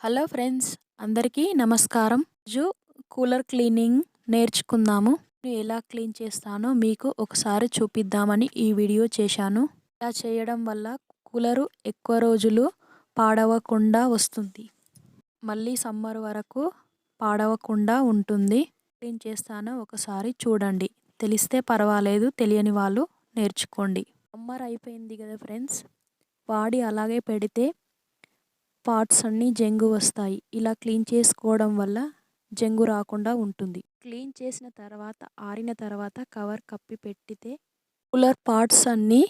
Hello friends, అందరికీ నమస్కారం. రోజు కూలర్ క్లీనింగ్ నేర్చుకుందాము. నేను ఎలా క్లీన్ చేస్తానో మీకు ఒకసారి చూపిద్దామని ఈ వీడియో చేశాను. ఇలా చేయడం వల్ల కూలరు ఎక్కువ రోజులు పాడవకుండా వస్తుంది. మళ్ళీ సమ్మర్ వరకు పాడవకుండా ఉంటుంది. క్లీన్ చేస్తానో ఒకసారి చూడండి. తెలిస్తే పర్వాలేదు, తెలియని వాళ్ళు నేర్చుకోండి. సమ్మర్ అయిపోయింది కదా ఫ్రెండ్స్, వాడి అలాగే పెడితే పార్ట్స్ అన్నీ జంగు వస్తాయి. ఇలా క్లీన్ చేసుకోవడం వల్ల జంగు రాకుండా ఉంటుంది. క్లీన్ చేసిన తర్వాత ఆరిన తర్వాత కవర్ కప్పి పెట్టితే కూలర్ పార్ట్స్ అన్నీ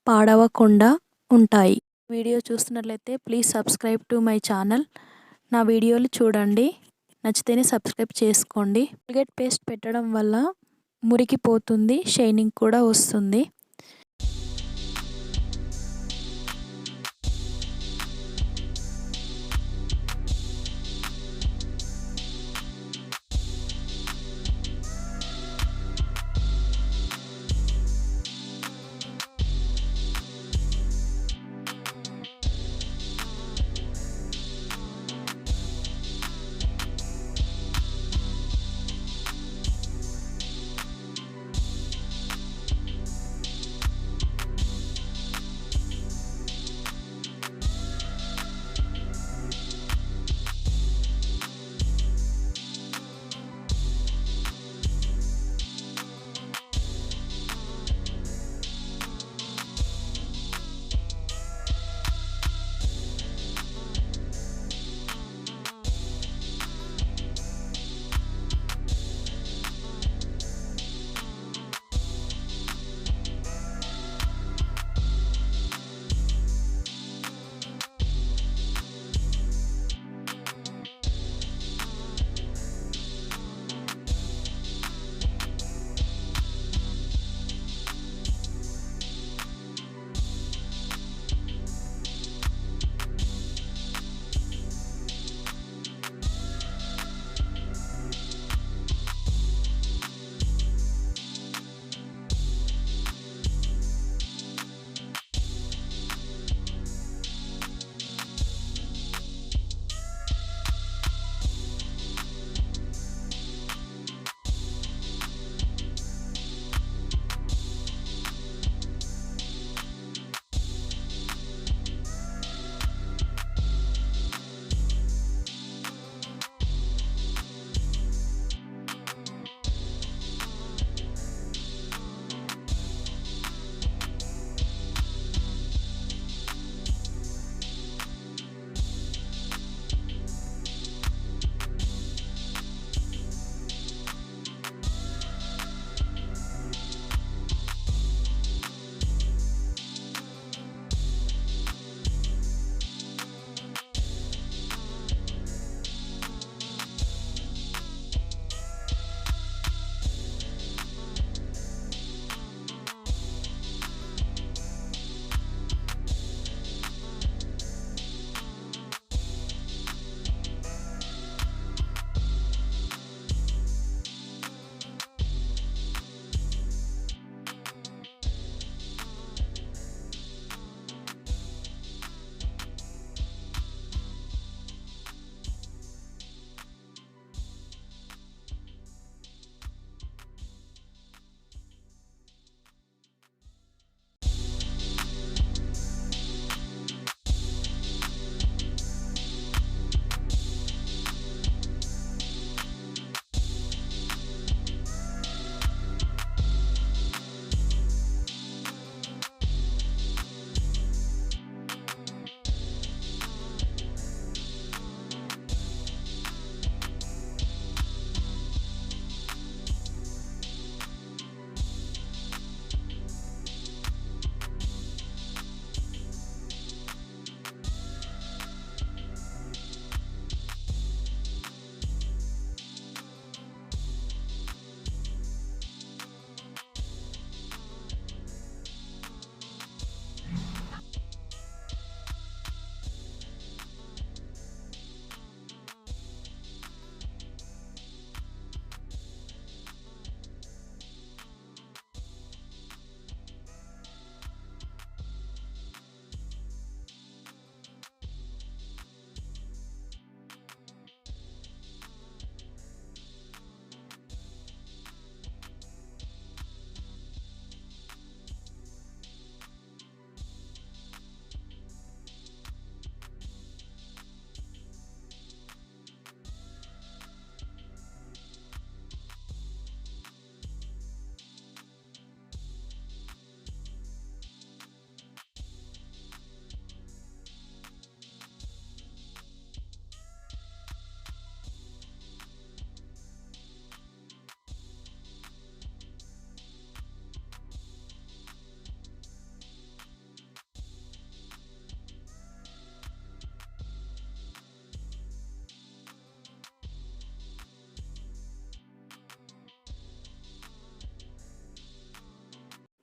పాడవకుండా ఉంటాయి. వీడియో చూస్తున్నట్లయితే please subscribe to my channel. నా వీడియోలు చూడండి, నచ్చితేనే సబ్స్క్రైబ్ చేసుకోండి. కోల్గేట్ పేస్ట్ పెట్టడం వల్ల మురికిపోతుంది, షైనింగ్ కూడా వస్తుంది.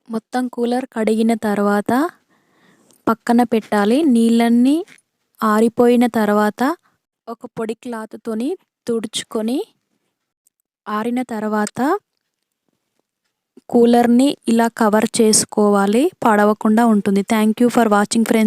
మొత్తం కూలర్ కడిగిన తర్వాత పక్కన పెట్టాలి. నీళ్ళన్నీ ఆరిపోయిన తర్వాత ఒక పొడి క్లాత్‌తోని తుడుచుకొని ఆరిన తర్వాత కూలర్‌ని ఇలా కవర్ చేసుకోవాలి. పాడవకుండా ఉంటుంది. Thank you for watching friends.